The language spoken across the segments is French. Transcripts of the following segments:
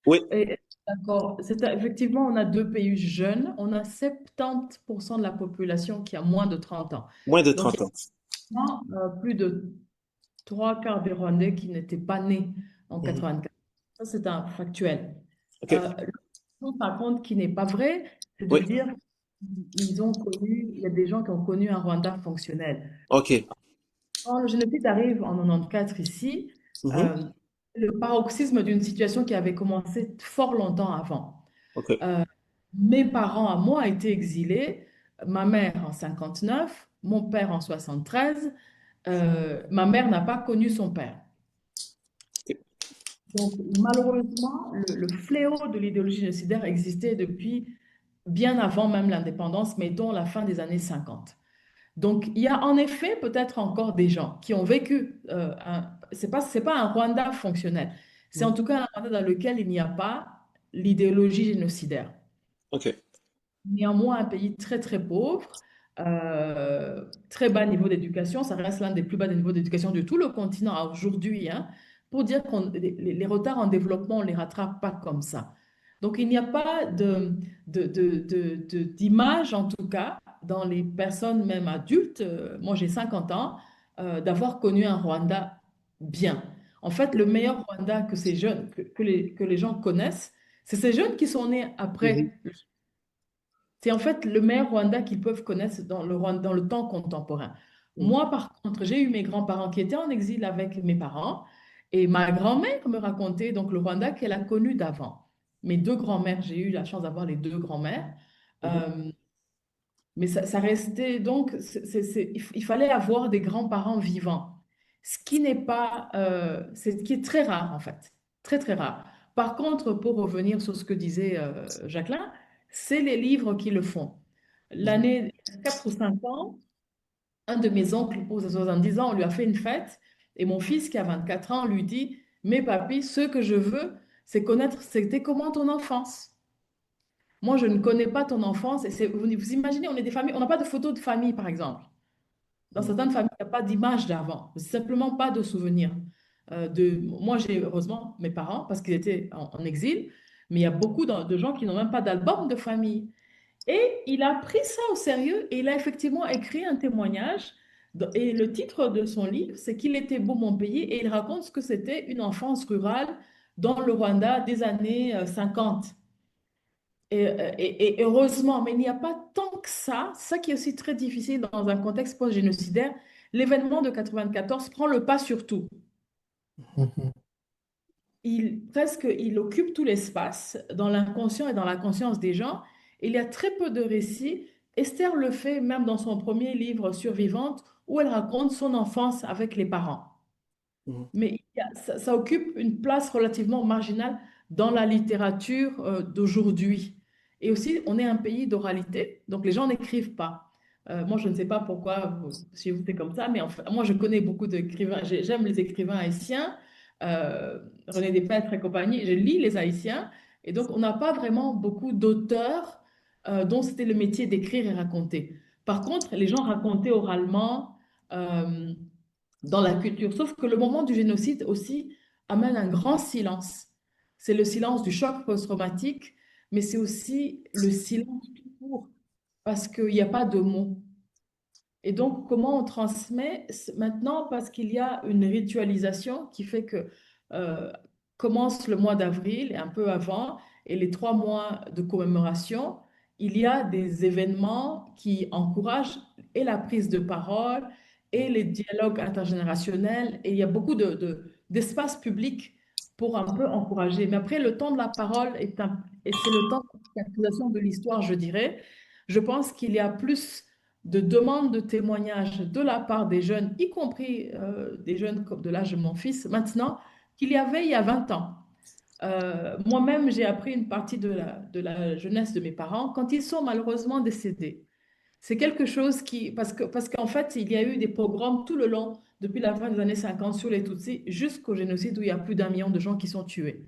Oui, Et, d'accord. Effectivement, on a deux pays jeunes. On a 70% de la population qui a moins de 30 ans. moins de Donc, il 30 ans. y a plus de trois quarts des Rwandais qui n'étaient pas nés en Mhm. 84. Ça, c'est un factuel. OK. Le chose, par contre, qui n'est pas vrai, c'est de Oui, dire il y a des gens qui ont connu un Rwanda fonctionnel. OK. Quand le génocide arrive en 94 ici, Mhm. euh, le paroxysme d'une situation qui avait commencé fort longtemps avant. OK. Euh, Mes parents à moi étaient exilés, ma mère en 59, mon père en 73. Ma mère n'a pas connu son père. OK. Donc, malheureusement, le fléau de l'idéologie génocidaire existait depuis bien avant même l'indépendance, mettons la fin des années 50. Donc, il y a en effet peut-être encore des gens qui ont vécu c'est pas un Rwanda fonctionnel, c'est en Mhm. tout cas un Rwanda dans lequel il n'y a pas l'idéologie génocidaire. OK. Néanmoins, un pays très très pauvre, très bas niveau d'éducation, ça reste l'un des plus bas niveaux d'éducation de tout le continent aujourd'hui, hein, pour dire que les retards en développement, on ne les rattrape pas comme ça. Donc il n'y a pas d'image, en tout cas, dans les personnes même adultes, moi j'ai 50 ans, d'avoir connu un Rwanda bien. En fait, le meilleur Rwanda que ces jeunes, que les gens connaissent, c'est ces jeunes qui sont nés Mhm. après. C'est en fait le meilleur Rwanda qu'ils peuvent connaître dans le temps contemporain. Mhm. Moi, par contre, j'ai eu mes grands-parents qui étaient en exil avec mes parents et ma grand-mère me racontait donc le Rwanda qu'elle a connu d'avant. Mes deux grands-mères, j'ai eu la chance d'avoir les deux grands-mères. Mhm. Euh, mais ça restait donc, il fallait avoir des grands-parents vivants, ce qui n'est pas, c'est ce qui est très rare en fait, très très rare. Par contre, pour revenir sur ce que disait Jacqueline, c'est les livres qui le font. Mhm. L'année 4 ou 5 ans, un de mes oncles pour ses 70 ans, on lui a fait une fête et mon fils qui a 24 ans lui dit, mais papy, ce que je veux, c'est connaître, c'était comment ton enfance. Moi, je ne connais pas ton enfance. Vous imaginez, on est des familles, on n'a pas de photos de famille, par exemple. Dans Mhm. certaines familles, il n'y a pas d'image d'avant, simplement pas de souvenirs. Moi, j'ai heureusement mes parents parce qu'ils étaient en exil, mais il y a beaucoup de gens qui n'ont même pas d'album de famille. Et il a pris ça au sérieux et il a effectivement écrit un témoignage. Et le titre de son livre, c'est Qu'il était beau mon pays, et il raconte ce que c'était une enfance rurale dans le Rwanda des années 50. Et heureusement, mais il n'y a pas tant que ça qui est aussi très difficile dans un contexte post-génocidaire. L'événement de 94 prend le pas sur tout. Mhm. Il occupe tout l'espace dans l'inconscient et dans la conscience des gens. Il y a très peu de récits. Esther le fait même dans son premier livre Survivante, où elle raconte son enfance avec les parents. Mhm. Mais ça occupe une place relativement marginale dans la littérature d'aujourd'hui. Et aussi, on est un pays d'oralité, donc les gens n'écrivent pas. Moi, je ne sais pas pourquoi, si vous êtes comme ça, mais moi, je connais beaucoup d'écrivains. J'aime les écrivains haïtiens, René Despetres et compagnie. Je lis les haïtiens. Et donc, on n'a pas vraiment beaucoup d'auteurs dont c'était le métier d'écrire et raconter. Par contre, les gens racontaient oralement. euh, dans la culture. Sauf que le moment du génocide aussi amène un grand silence. C'est le silence du choc post-traumatique, mais c'est aussi le silence tout court, parce qu'il n'y a pas de mots. Et donc, comment on transmet maintenant? Parce qu'il y a une ritualisation qui fait que euh, commence le mois d'avril et un peu avant, et les 3 mois de commémoration, il y a des événements qui encouragent et la prise de parole et les dialogues intergénérationnels, et il y a beaucoup d'espace public pour un peu encourager. Mais après, le temps de la parole et c'est le temps de l'actualisation de l'histoire, je dirais. Je pense qu'il y a plus de demandes de témoignages de la part des jeunes, y compris des jeunes comme de l'âge de mon fils, maintenant, qu'il y avait il y a 20 ans. Moi-même, j'ai appris une partie de la jeunesse de mes parents quand ils sont malheureusement décédés. C'est quelque chose parce qu'en fait, il y a eu des pogroms tout le long, depuis la fin des années 50 sur les Tutsis, jusqu'au génocide où il y a plus d'1 million de gens qui sont tués.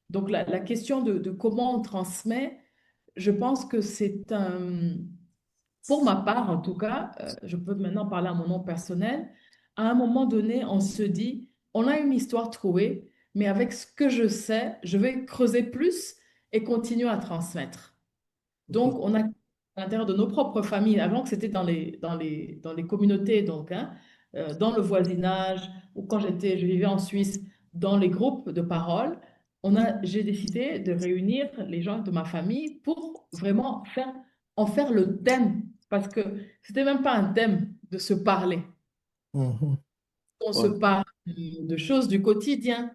Donc la question de comment on transmet, je pense que c'est un, pour ma part, en tout cas, je peux maintenant parler à mon nom personnel. À un moment donné, on se dit, on a une histoire trouée, mais avec ce que je sais, je vais creuser plus et continuer à transmettre. Donc, on a à l'intérieur de nos propres familles, avant que c'était dans les communautés, donc, hein, dans le voisinage, ou quand je vivais en Suisse, dans les groupes de parole, j'ai décidé de réunir les gens de ma famille pour vraiment en faire le thème, parce que c'était même pas un thème de se parler. Mhm. On se Ouais. parle de choses du quotidien,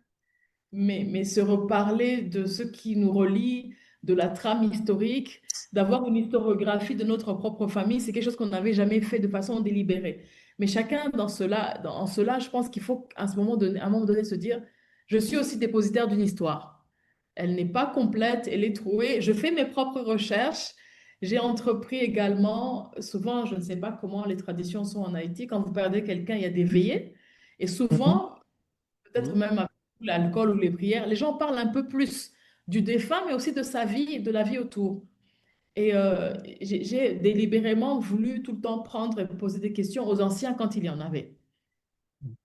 mais se reparler de ce qui nous relie, de la trame historique, d'avoir une historiographie de notre propre famille, c'est quelque chose qu'on n'avait jamais fait de façon délibérée. Mais chacun en cela, je pense qu'il faut à un moment donné se dire, je suis aussi dépositaire d'une histoire. Elle n'est pas complète, elle est trouée. Je fais mes propres recherches. J'ai entrepris également, souvent, je ne sais pas comment les traditions sont en Haïti, quand vous perdez quelqu'un, il y a des veillées. Et Mhm. souvent, peut-être Mhm. même avec l'alcool ou les prières, les gens parlent un peu plus du défunt, mais aussi de sa vie et de la vie autour. Et j'ai délibérément voulu tout le temps prendre et poser des questions aux anciens quand il y en avait.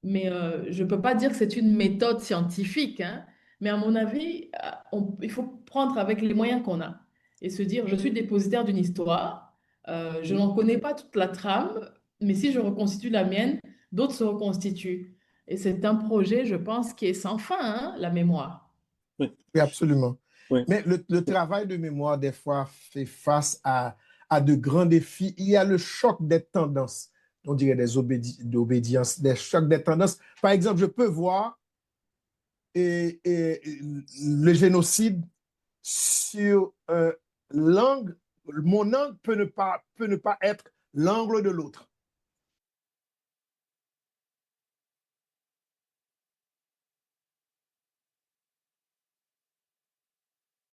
Mais je ne peux pas dire que c'est une méthode scientifique, hein, mais à mon avis, il faut prendre avec les moyens qu'on a et se dire, je suis dépositaire d'une histoire, je n'en connais pas toute la trame, mais si je reconstitue la mienne, d'autres se reconstituent. Et c'est un projet, je pense, qui est sans fin, hein, la mémoire. Oui, Oui, absolument. oui, Mais le travail de mémoire, des fois, fait face à de grands défis. Il y a le choc des tendances, on dirait d'obédience, des chocs des tendances. Par exemple, je peux voir le génocide sur l'angle, mon angle peut ne pas être l'angle de l'autre.